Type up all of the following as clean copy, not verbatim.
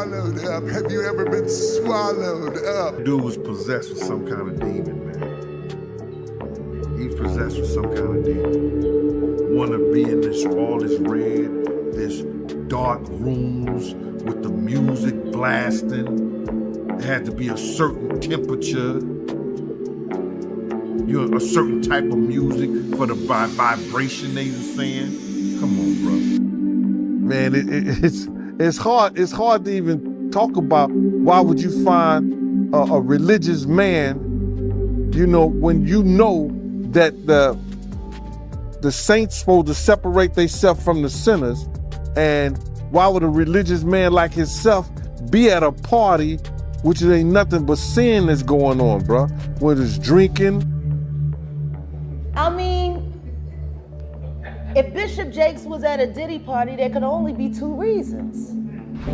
swallowed up? Have you ever been swallowed up? Dude was possessed with some kind of demon, man. He's possessed with some kind of demon. Want to be in all this red, this dark rooms with the music blasting. It had to be a certain temperature. A certain type of music for the vibration they were saying. Come on, bro. Man, it's hard to even talk about. Why would you find a religious man, when you know that the saints supposed to separate themselves from the sinners, and why would a religious man like himself be at a party which ain't nothing but sin that's going on, bro? Where there's drinking. I mean, if Bishop Jakes was at a Diddy party, there could only be two reasons.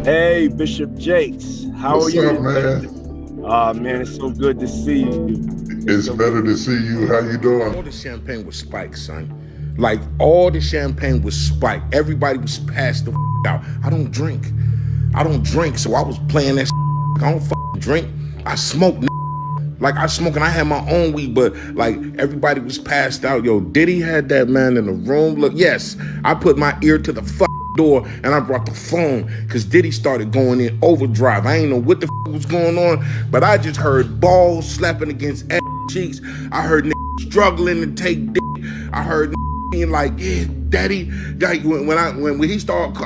Hey, Bishop Jakes, how are you? What's up, man? Man, it's so good to see you. It's better to see you. How you doing? All the champagne was spiked, son. Like, all the champagne was spiked. Everybody was passed the out. I don't drink, so I was playing that I don't drink. I smoke, like I smoke, and I had my own weed, but like everybody was passed out. Yo, Diddy had that man in the room. Look, yes, I put my ear to the door and I brought the phone because Diddy started going in overdrive. I ain't know what the was going on, but I just heard balls slapping against cheeks. I heard struggling to take dick. I heard being like, yeah, daddy. Like when he started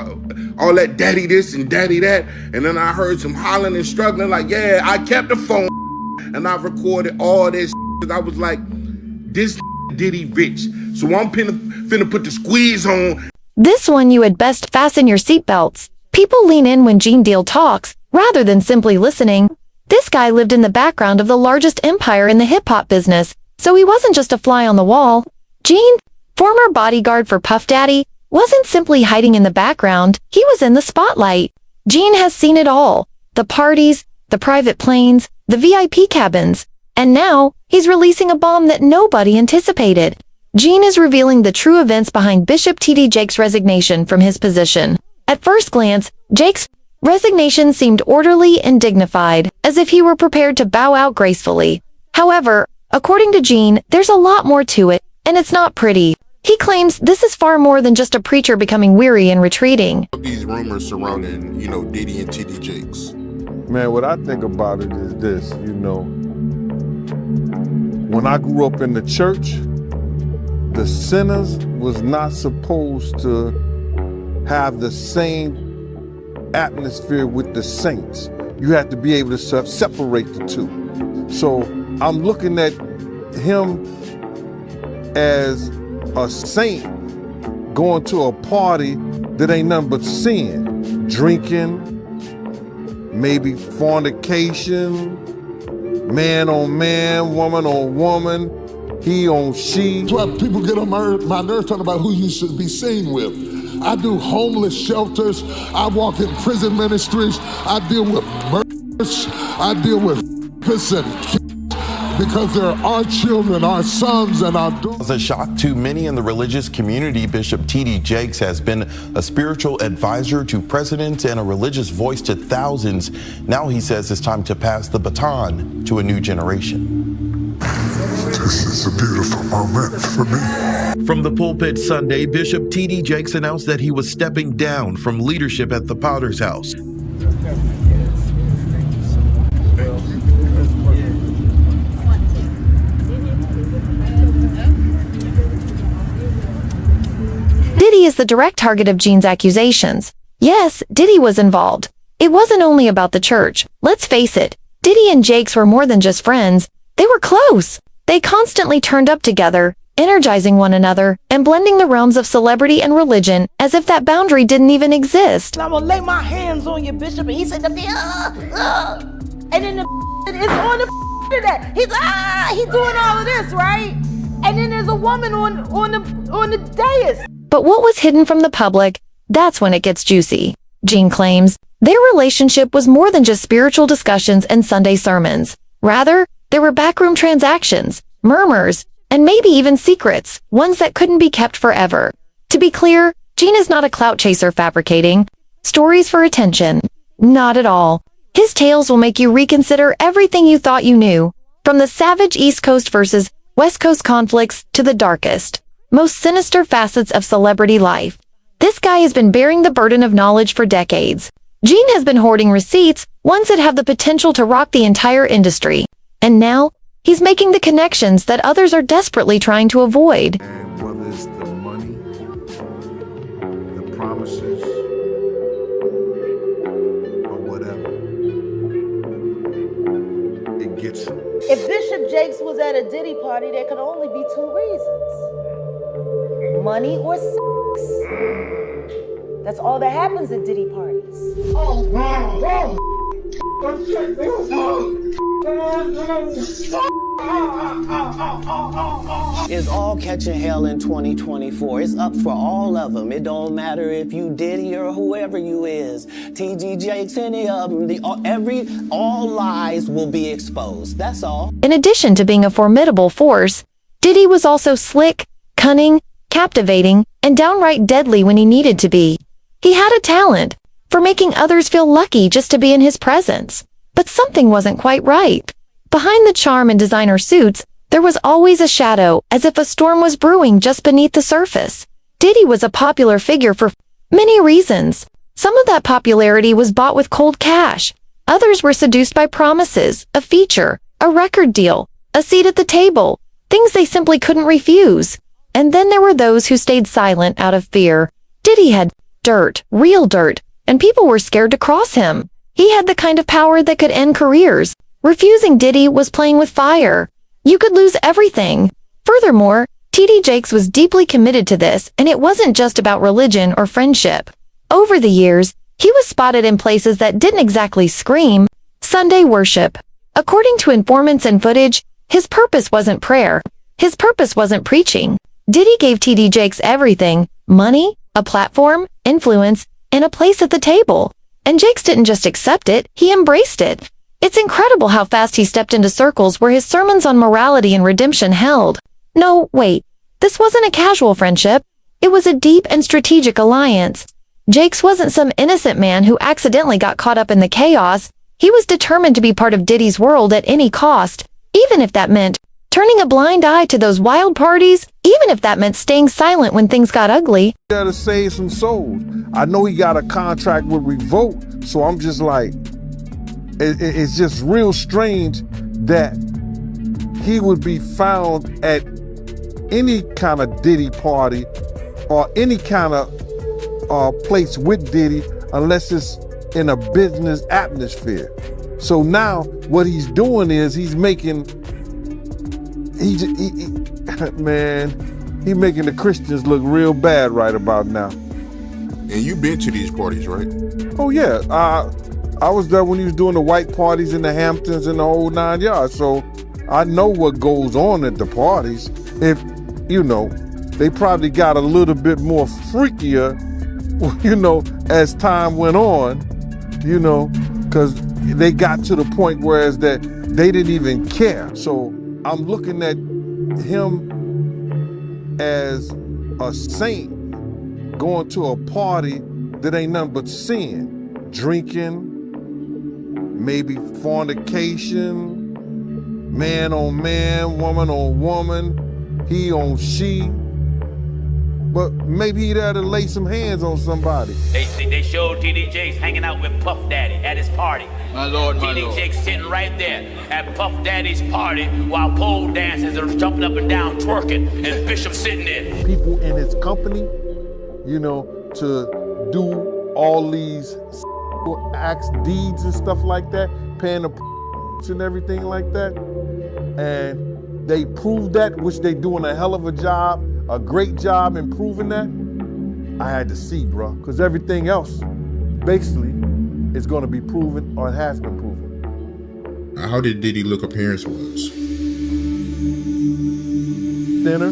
all that daddy this and daddy that, and then I heard some hollering and struggling. Like, yeah, I kept the phone. And I recorded all this because I was like, this Diddy rich. So I'm finna put the squeeze on. This one you had best fasten your seatbelts. People lean in when Gene Deal talks, rather than simply listening. This guy lived in the background of the largest empire in the hip-hop business, so he wasn't just a fly on the wall. Gene, former bodyguard for Puff Daddy, wasn't simply hiding in the background, he was in the spotlight. Gene has seen it all. The parties, the private planes, the VIP cabins, and now he's releasing a bomb that nobody anticipated. Gene is revealing the true events behind Bishop T.D. Jakes' resignation from his position. At first glance, Jakes' resignation seemed orderly and dignified, as if he were prepared to bow out gracefully. However, according to Gene, there's a lot more to it, and it's not pretty. He claims this is far more than just a preacher becoming weary and retreating. These rumors surrounding, Diddy and T.D. Jakes. Man, what I think about it is this, when I grew up in the church, the sinners was not supposed to have the same atmosphere with the saints. You have to be able to separate the two. So I'm looking at him as a saint going to a party that ain't nothing but sin, drinking, maybe fornication, man on man, woman on woman, he on she. That's why people get on my nerves talking about who you should be seen with. I do homeless shelters. I walk in prison ministries. I deal with murders. I deal with because they're our children, our sons, and our daughters. As a shock to many in the religious community, Bishop T.D. Jakes has been a spiritual advisor to presidents and a religious voice to thousands. Now he says it's time to pass the baton to a new generation. This is a beautiful moment for me. From the pulpit Sunday, Bishop T.D. Jakes announced that he was stepping down from leadership at the Potter's House. Diddy is the direct target of Gene's accusations. Yes, Diddy was involved. It wasn't only about the church. Let's face it, Diddy and Jakes were more than just friends. They were close. They constantly turned up together, energizing one another, and blending the realms of celebrity and religion as if that boundary didn't even exist. I'm gonna lay my hands on you, Bishop, and he said, and then the is on the that. He's doing all of this, right? And then there's a woman on the dais. But what was hidden from the public, that's when it gets juicy. Gene claims their relationship was more than just spiritual discussions and Sunday sermons. Rather, there were backroom transactions, murmurs, and maybe even secrets, ones that couldn't be kept forever. To be clear, Gene is not a clout chaser fabricating stories for attention. Not at all. His tales will make you reconsider everything you thought you knew, from the savage East Coast versus West Coast conflicts to the darkest, most sinister facets of celebrity life. This guy has been bearing the burden of knowledge for decades. Gene has been hoarding receipts, ones that have the potential to rock the entire industry. And now, he's making the connections that others are desperately trying to avoid. And whether it's the money, the promises, or whatever, it gets him. If Bishop Jakes was at a Diddy party, there could only be two reasons: money or sex. That's all that happens at Diddy parties. It's all catching hell in 2024. It's up for all of them. It don't matter if you Diddy or whoever you is. TG Jakes, any of them. All lies will be exposed. That's all. In addition to being a formidable force, Diddy was also slick, cunning, captivating, and downright deadly when he needed to be. He had a talent for making others feel lucky just to be in his presence. But something wasn't quite right. Behind the charm and designer suits, there was always a shadow, as if a storm was brewing just beneath the surface. Diddy was a popular figure for many reasons. Some of that popularity was bought with cold cash. Others were seduced by promises, a feature, a record deal, a seat at the table, things they simply couldn't refuse. And then there were those who stayed silent out of fear. Diddy had dirt, real dirt, and people were scared to cross him. He had the kind of power that could end careers. Refusing Diddy was playing with fire. You could lose everything. Furthermore, TD Jakes was deeply committed to this, and it wasn't just about religion or friendship. Over the years, he was spotted in places that didn't exactly scream Sunday worship. According to informants and footage, his purpose wasn't prayer. His purpose wasn't preaching. Diddy gave TD Jakes everything: money, a platform, influence, and a place at the table. And Jakes didn't just accept it, he embraced it. It's incredible how fast he stepped into circles where his sermons on morality and redemption held. No, wait. This wasn't a casual friendship. It was a deep and strategic alliance. Jakes wasn't some innocent man who accidentally got caught up in the chaos. He was determined to be part of Diddy's world at any cost, even if that meant turning a blind eye to those wild parties, even if that meant staying silent when things got ugly. He got to save some souls. I know he got a contract with Revolt, so I'm just like, it's just real strange that he would be found at any kind of Diddy party or any kind of place with Diddy unless it's in a business atmosphere. So now what he's doing is he's making the Christians look real bad right about now. And you've been to these parties, right? Oh yeah, I was there when he was doing the white parties in the Hamptons and the whole 9 yards. So I know what goes on at the parties. If, they probably got a little bit more freakier, as time went on, because they got to the point whereas that they didn't even care. So I'm looking at him as a saint going to a party that ain't nothing but sin, drinking, maybe fornication, man on man, woman on woman, he on she. But maybe he there to lay some hands on somebody. They showed TD Jakes hanging out with Puff Daddy at his party. My lord, my TD lord. Jakes sitting right there at Puff Daddy's party while pole dancers are jumping up and down twerking, and Bishop sitting there. People in his company, to do all these acts, deeds and stuff like that, paying the and everything like that. And they proved that, which they doing a hell of a job, a great job in proving that. I had to see, bro, because everything else basically is going to be proven or it has been proven. How did Diddy look appearance-wise? Thinner.